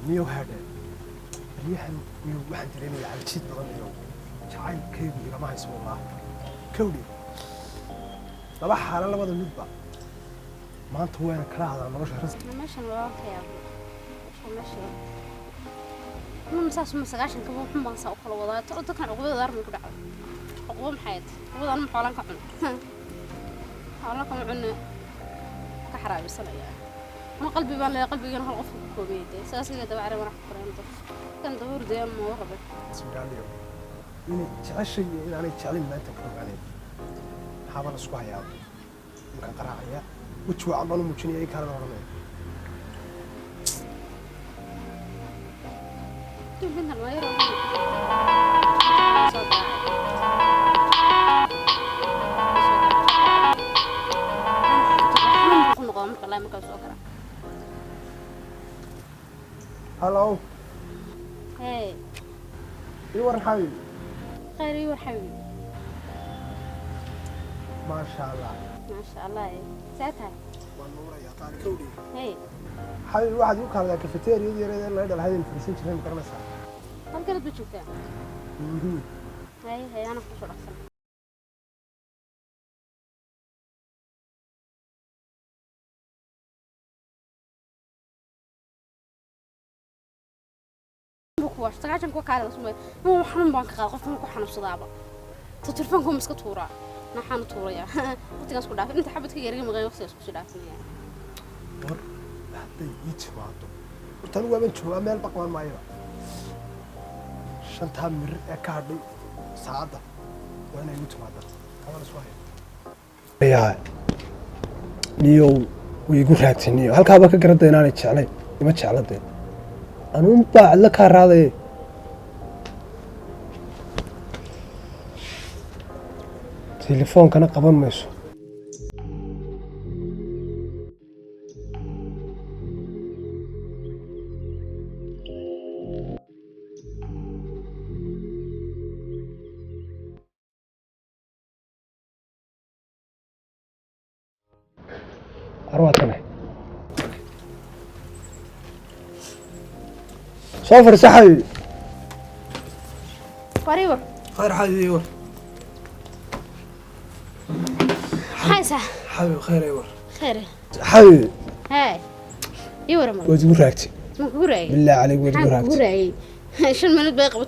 ميو هذا ريحا ميو واحد دريني على الشيء بغنيه جعل كيبي ما يسمى الله كودي لما حالا لما ذا المدبع ما أنت وين كلا هذا ما رش رزق ماشي وراك يا ماشي من مساس مسقاشن كم هم بنسا وكل وضع تقول كان عقبة دار من كذا عقبة محيط عقبة أنا محاولان كعنا حاولان كعنا كحراب السنة أنا قلبي بان لي قلبي كان هالقف كوبيدي ساسي كده بعرف راح قرين طف كان دور ديال ما وقبل بسم الله اليوم إني تعشي يعني تعلم ما أنت كتب عليه حاول أسقى يا ممكن قراءة وتشوى عمله ممكن أي كلام رمي يمكن الوير والله ما كان سكر. هلو. هاي. يور حبيبي. خير يور حبيبي. ما شاء الله. ما شاء الله. ساعتها. والنور يا طارق كودي. هاي. حبيبي واحد يوكل على كافيتيريا يدير الله يدل هذه الفريسين شنو مكرمسها. كم كانت بتشوفها؟ هاي أنا خشوا أحسن. بكواش تقعدين كوا كارل اسمه مو حنون بانك قال قف مو حنون صدابة تلفونكم مسك تورا نحن توريا وقت كاس كدافع أنت حبيت كيرجع مغير وقت كاس كدافع ور هذا يتشواتو وتنو وين شو أمال بقمان ما يرى شنتها مر أكادي سعادة وأنا يتشواتو كمان سواهي يا نيو ويقول هاتي نيو هل كابك قردين أنا تشعلي ما تشعلتين أنا مباع لك هذا تليفون كان قبل ما يسوي أرواتنا صافر سحي قريبا خير حبيبي يور حايسة حبيبي خير يور خير حبيبي هاي يور ما وتقول راكتي ما قرأي بالله عليك وتقول راكتي قرأي شو من بيق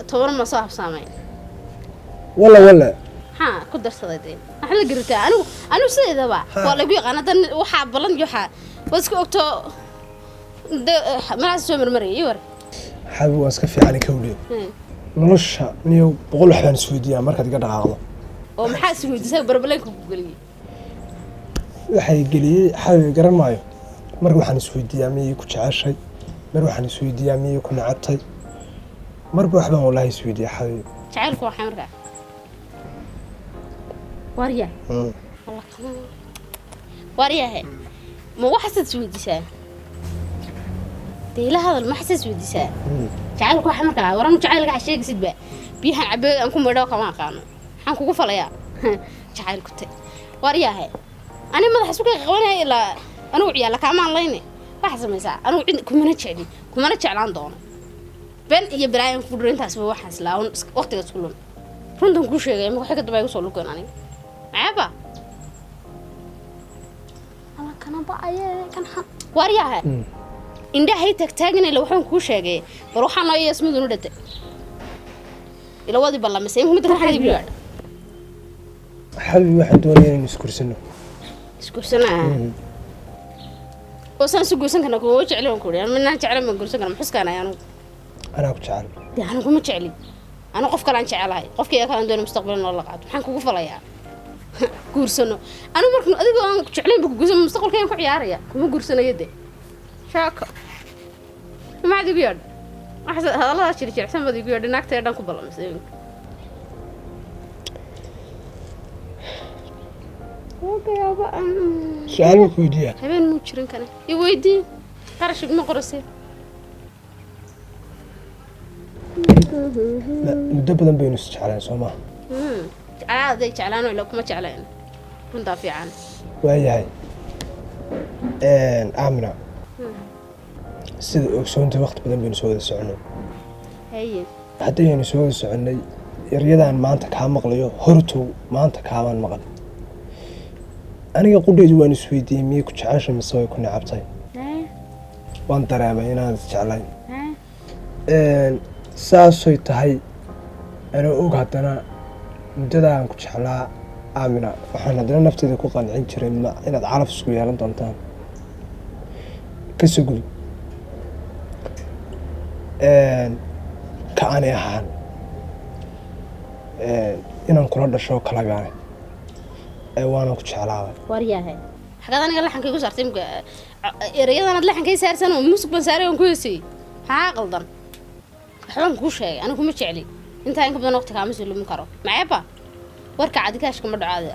تور ما صاحب سامي ولا ها كدر صديقين أحلى قرأتي أنا سيدة بقى ولا بيق أنا دن وحاب بلن جوحة بس كوكتو ما عايز مرمري يور حبيبي واسكفي عليك كولي nolosha niyo boqol waxaan isweydiiyaa markaad iga dhaqaaqdo oo maxaa isweydiisay barbalanka ku galiyay waxay galiyay xawi garan maayo mar waxaan isweydiiyaa miyay ku jeceshay mar waxaan isweydiiyaa miyay ku nacabtay marba waxbaan wallahi isweydiiyaa xawi jacaylku waxa markaa wariya wariya ma waxa isweydiisaa إلى هذا المحسس وديسا جعلك واحد مركا ورا جعلك عشيق سدبا بيها عبي أنكم مدوا كمان قانون حنكو قفلا يا جعلك كت ورياه أنا ما أحسوك غوانا إلا أنا وعيا لك عم عليني واحد ما يسا أنا كم أنا تشعلي كم أنا تشعلان دون بين يبرايم فودرين تاسبوا واحد سلاون وقت يسكولون رندهم كل شيء ما حكيت تبغى يوصلوا كناني عيبا أنا كنا بقى كان ورياه إنده هي تكتاجنا لو حن كوشة بروح أنا يسمي دونه ده إلى وادي بالله مسيم هم تروح هذي بيار حبيبي واحد دوني نسكر سنة وسان سكر سنة كنا كوش عليهم كوري أنا من ناجي على من كوري سنة محس كنا يعني أنا كنت عارف ده أنا كم تعلي أنا قف كلام شعل هاي قف كي كان دون مستقبل الله قعد حن كوف الله يا كوري سنة أنا مركن أديك أنا شعلين بكوز مستقبل كيان كعيارية كم كوري سنة يدي شاكو ما عاد يقول أحسن هذا الله شيء أحسن ما يقول إنك تقدر نقبل مسلمين أوكي يا بقى سؤال ويديا هبين مشرين كنا يودي قرش ما قرصي لا ندبل بينس على سما على ذي علان ولا كم علان كنت في عن وهي هاي آمنة sida ogsoonta waqti badan baynu soo wada soconay haye haddaynu soo wada soconay yaryadaan maanta kaa maqlayo hortow maanta kaabaan maqal aniga qudhaydu waan isweydiiyey miyay ku jeceshay mise way ku necabtay waan dareemay inaan isjeclayn saasay tahay ana og haddana muddadaan ku jeclaa aamina waxaan haddana nafteeda ku qancin jiray inaad calaf isku yeelan doontaan kasoo gudub ka ani ahaan inaan kula dhasho kala gaanay waanan ku jeclaabay waryahay xagaad aniga laxankay ku saartay erayadanaad laxankay saarsan oo muusig baan saaray aan ku heesay maxaa qaldan waxbaan kuu sheegay anigu kuma jecli intaa in ka badan waqti kaama soo lumin karo maceeba warka cadikaashka ma dhacaade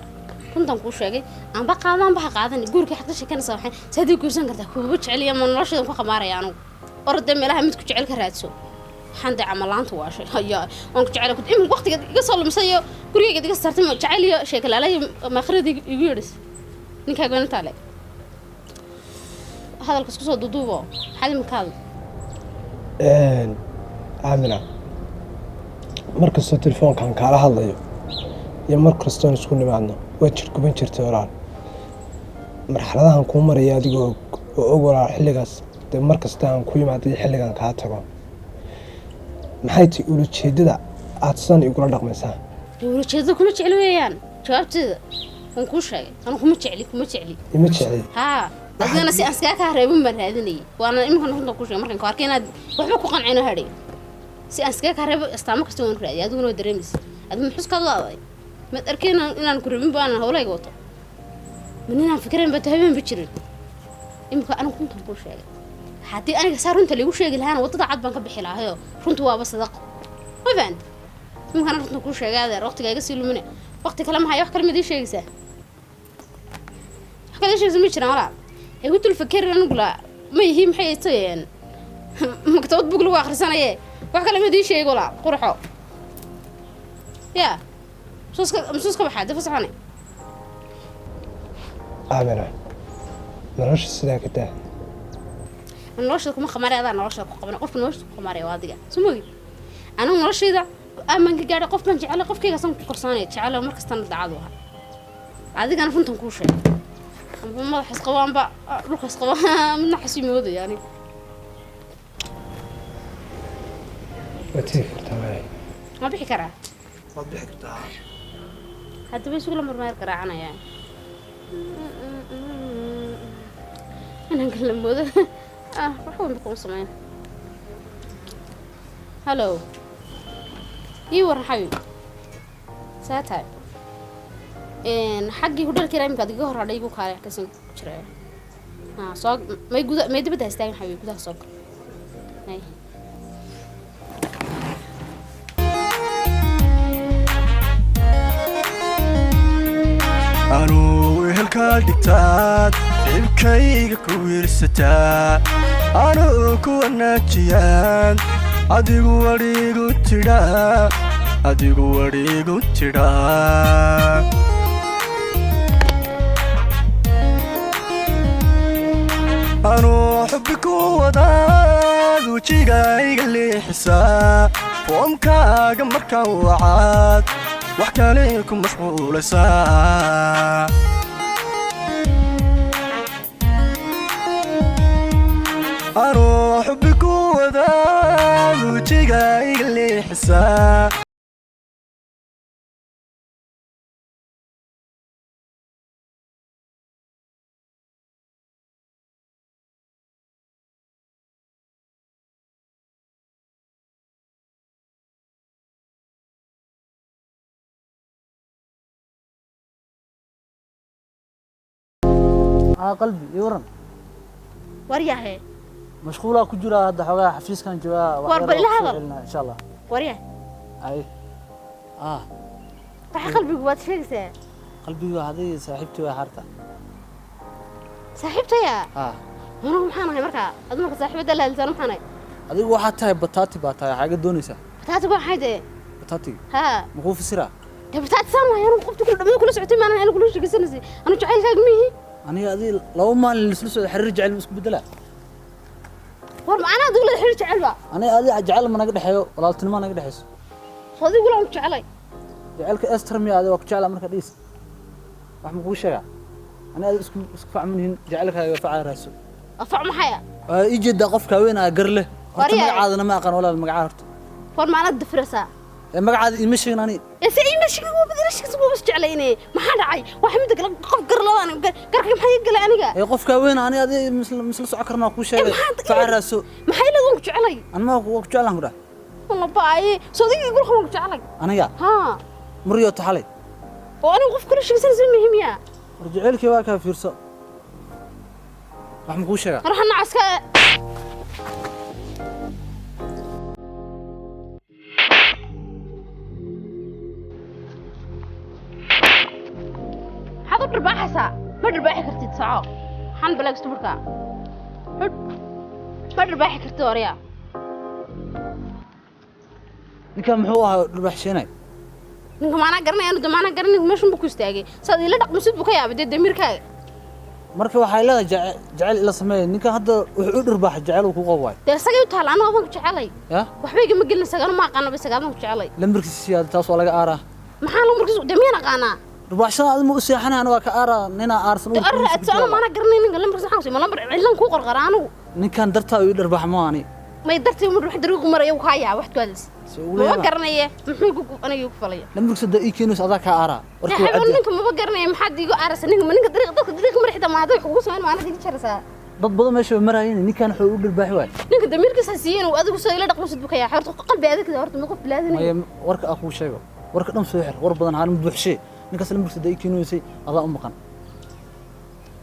runtan kuu sheegay aanba qaadaan baha qaadan guurkii xagta sheekanaysa waxaan saadii guursan kartaa kuuba jeceliya ma nolosheedan ku qamaaraya anigu orda meelaha mid ku jecel ka raadso waxaan day camalaanta waashay haya waan ku jecel in waqtiga iga soo lumsayo gurigayga iga saartay jecel iyo sheekalaalay maakhiradi igu yeedhis ninkaaga inta le hadalka isku soo duuduubo xadi makaad aamina markastoo telefoonkan kaala hadlayo iyo mar kastoon isku nimaadno waa jirguban jirtay walaal marxaladahan kuu maraya adigoo oo og walaal xilligaas dee mar kasta aan ku yimaado iyo xilligan kaa tago maxay tahay ulajeedada aad san igula dhaqmaysaa ulajeedada kuma jecli weeyaan jawaabteeda waan kuu sheegay anu kuma jecli ima jecli haa adina si aan iskaga kaa reebin baan raadinayay waana iminka runta kuu sheegay markaan ku arkay inaad waxba ku qancino hadhay si aan iskaga kaa reebo astaamo kasta waan raadiyay adiguna waa dareemaysa adma xuskaad waaday mad arkeen inaan ku rabin baan hawlayga wato man inaan fikireen ba habeen ba jirin iminka anigu runta kuu sheegay haddii aniga saa runta lagu sheegi lahaana wadada cad baan ka bixi lahayo runtu waaba sadaqo ma fahanti iminkaan runta kuu sheegay adeer waqtiga iga sii lumine waqti kale ma hayo wax kale ma idii sheegaysaa wax kale sheegaysa ma jiraan walaa igu dul fakerin anigu la ma yihiin maxay taayeen maktabad bug lagu akhrisanaye wax kale ma idii sheego walaa qurxo yaa musuuska baxaa dafa saxane aamina nolosha sidaa ka daa nolosha kuma qamaray adaa nolosha ku qabana qofka nolosha ku qamaray waa adiga sumogi anigu noloshayda aman ka gaadhay qof baan jecel qofkayga san ku korsaanay jecel mar kasta dacado aha adigana runtan kuu sheegay amba madax isqabaanba dhulka isqaba midna xasiimoodo yani watii kartaa ma bixi karaa waad bixi kartaa hadda bay suuq la marmaar karaacanaya أنا أقول له ماذا روحوا بكم سمعين هلو يور حبيبي ساعتها إن حقي هدول الكرام قاعد يجهر على يجوا كاري كسم شراء صاق ما يجود ما يدبي تستعين حبيبي كده صاق هاي أنو هالكالدكتات إبكيك كوير ستات أنو كوناتيان أديكو وريكو تدا أديكو وريكو تدا أنو حبك وداد وجيغايق اللي حساب وأمكاق مركا وعاد وحكى عليكم مشغولة ساعة أروح بك وذا وجيغايق اللي حساب قلبي يورن ورياه مشغولة كجورة هذا حوجا حفيز كان جوا ورب إلى هذا إن شاء الله ورياه أي راح قلبي قوات شيء قلبي هذه صاحبتي وحارتها صاحبتي يا أنا محانا هاي مركا أدمك صاحبتي اللي هلزان محانا هذه واحد تاي بطاطي بطاطي حاجة دونيسة بطاطي واحد حاجة بطاطي ها مخوف السرعة بطاطي سامة أنا خفت كل ساعتين ما أنا كل شيء قصني أنا جعل كاجمي أنا هذه لو ما السلسلة حرج على المسك بدلا war macnaha dawla xiriir jecel ba أنا هذه جعل ما نقدر حيو ولا تنما نقدر حيس sodii wala aan jecelay جعلك أستر مي هذا وقت جعل أمريكا ديس راح مقول شيء أنا هذا اسكفع منهن جعلك هذا فعل راسه afac maxaya يجي دقف كوين أقر له وريا. ما أنا ما أقن ولا المقعارت war macnaha difrasa المقعد يمشي أنا إيه ماشي هو بدرش كسبه بس جعليني ما حد عاي واحد مدك قف قر لا أنا قرك ما حيقل أنا يقف كوين أنا هذه مثل سعكرنا كل شيء فعل راسه ما حيلا ذوق جعلي أنا ما وقت جعل أمره والله باي صديقي يقول خوك جعلي أنا يا ها مريو تحلي وأنا وقف كل شيء سنة مهم يا رجع لك واقع في رسا راح مقول شيء راح نعسك حاضر رباح ساعة ما رباح كرتي ساعة حن بلاك استمرك ما رباح كرتي وريا ninkan muxuu ahaa dhubaxshanay ninka maana garanay anu damaana garanay meeshan buu ku istaagay saad ila dhaqmisid buu ka yaabay damirkaaga marka waxay leedahay jacayl ila sameeyay ninkan hadda wuxuu u dhurbax jacayl uu ku qabwaay dee isagay u taal anoo baan ku jecelay ya waxba igama gelin isagana ma aqaano ba isagana ku jecelay lambarkiisa siyaada taas waa laga aaraa maxaa lambarkiisa damiin aqaanaa dhubaxshan aad ma u seexanay aniga waa ka aaraa nina aarsan dee arra maana garanay ninka lambarkiisa waxaan ma lambar cilan ku qorqara anigu ninkan dartaa uu dhurbax ma ani may dartay ma ruux dariiq marayo ka yaa wax tualis ma garanay muxuu aniga ku falay lambarkiisa da ikinus adaa ka aaraa warkuu cad ninka ma garanay maxaa diigo aarsan ninka dariiq dadka dariiq mar xitaa ma haday xuquuq soo maana digi jaraysaa dad badan meesha marayeen ninkan wuxuu u dhurbax waay ninka damirkiisa siiyeen uu adigu soo ila dhaqmisid buu ka yaa horta qalbi adag horta ma qof bilaadinay warka aku sheego warka dhan soo xir war badan haan buuxshay ninkaas lambarkiisa da ikinusay adaa u maqan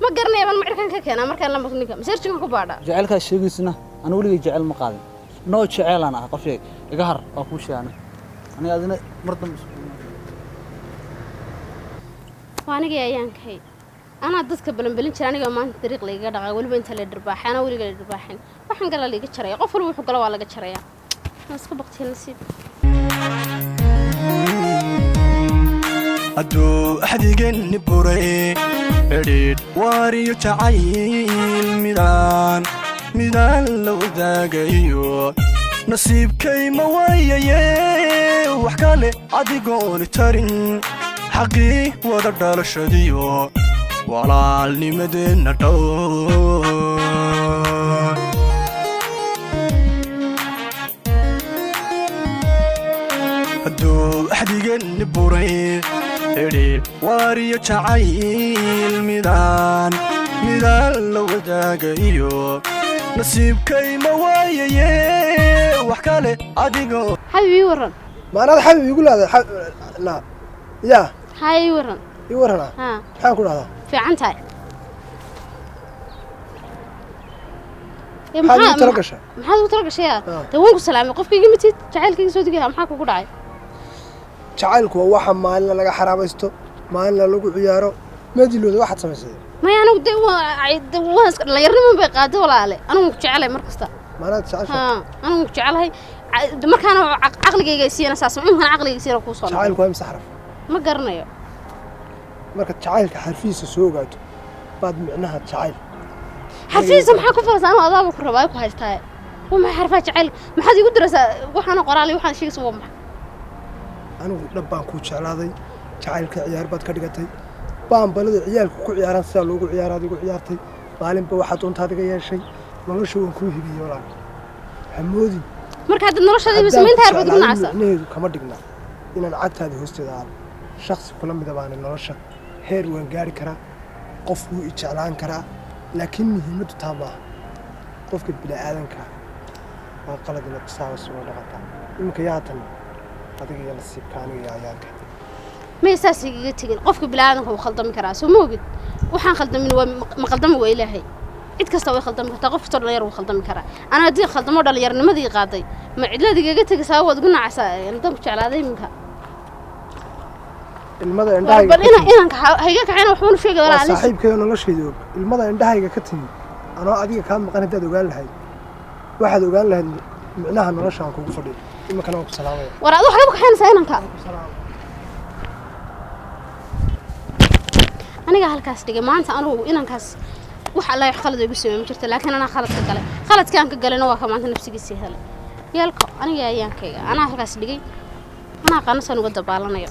ma garanay baan macirkan ka keenaa markaan lambarka ninka masarjiga ku baadha jacaylka sheegaysna ana waliga jacayl ma qaadin noo jacaylan ah qof iga har oo ku sheegana aniga adina mardan waaniga ayaan kahay ana dadka balanbalin jira aniga maanta dariiq la iga dhaqay waliba inta la dhirbaaxana waliga la dhirbaaxin waxaan gala la iga jaray qof walba wuxuu gala waa laga jaraya iska baqtay nasiib hadduu axdigeenni buray xidhiidh waariyo jacayl midaan la wadaagayo nasiibkay ma waayaye wax kale adigooni tarin xaqii wada dhalashadiyo walaalnimadeenna dhow hadduu axdigeenni buray xidhiidh waariyo jacayl midaan la wadaagayo nasiibkay ma waayaye wax kale adigoo habibi waran maanaad xabib igu leedahay la ya hay waran ii warana ha maxaan ku dhahdaa fiican tahay maxaad u tala gashay maxaad u tala gashay tawanku salaamay qofkayga mitid jacaylkayga soo digay maxaa kugu dhacay jacaylku waa waxa maalin laga xaraabaysto maalin lagu ciyaaro madilooda waxaad samaysay ما أنا ودي واس لا يرني من بقاده ولا عليه أنا مكتشعله مركزته معناته سعشة أنا مكتشعله ما كان عقلي جيسي أنا أساسا ممكن عقلي يصير أكوصل شعيل كويس سحرف ما قرنا يا مركز شعيل كحرفيس سوقته بعد معناها شعيل حرفيس ما حكوا فرص أنا أضابك الربايك وهاي وما حرفات شعيل ما حد يقدر وحنا قرالي وحنا شيء سوى أنا لبان كوتش على هذا شعيل كعيار بعد كرجتي بام بلد عيالك ku ciyaaran sida loogu ciyaaraad ugu ciyaartay maalinba waxa doonta adiga yeeshay nolosha waan ku hibiyo walaal hamoodi marka hadda noloshada sameynta arbad ku nacsa needu kama dhigna inaan cagtaada hoosteeda aan shakhsi kula mid ah nolosha heer waan gaari karaa qof uu i jeclaan karaa laakiin muhiimadu taa maaha qofka bini'aadanka waa qalad inaad saas uga dhaqataa imika yaatan adiga iyo nasiibka aniga iyo ciyaalka ما يساسي تيجي قفك بالعادة هو خلطة كراس وموجود وحن خلطة من ما خلطة وإلهي عيد كستوي خلطة من تقف تر لير وخلطة كرا أنا دي خلطة مرة لير نمدي قاضي ما عدلا دي جت تساوي تقولنا عسى يعني دمك على هذا منك المدى عندها بل أنا هيك عينه وحون شيء ولا عليه صاحب كي أنا ليش يدوب المدى عندها هيك كتير أنا أديك كان مقنع ده وقال لهاي واحد وقال له معناها إنه ليش عنكم فضيل إما كانوا بسلامة ورا أروح أبوك حين سينك أنا قال كاس تيجي ما أنت أنا إنك كاس waxa la khalad igu sameeyay jirta laakiin ana khaladkaan ka galay waa kamaanta nafsigiisa helay yalko aniga ayaankayga ana halkaas dhigay ana qanasan uga dabaalanayo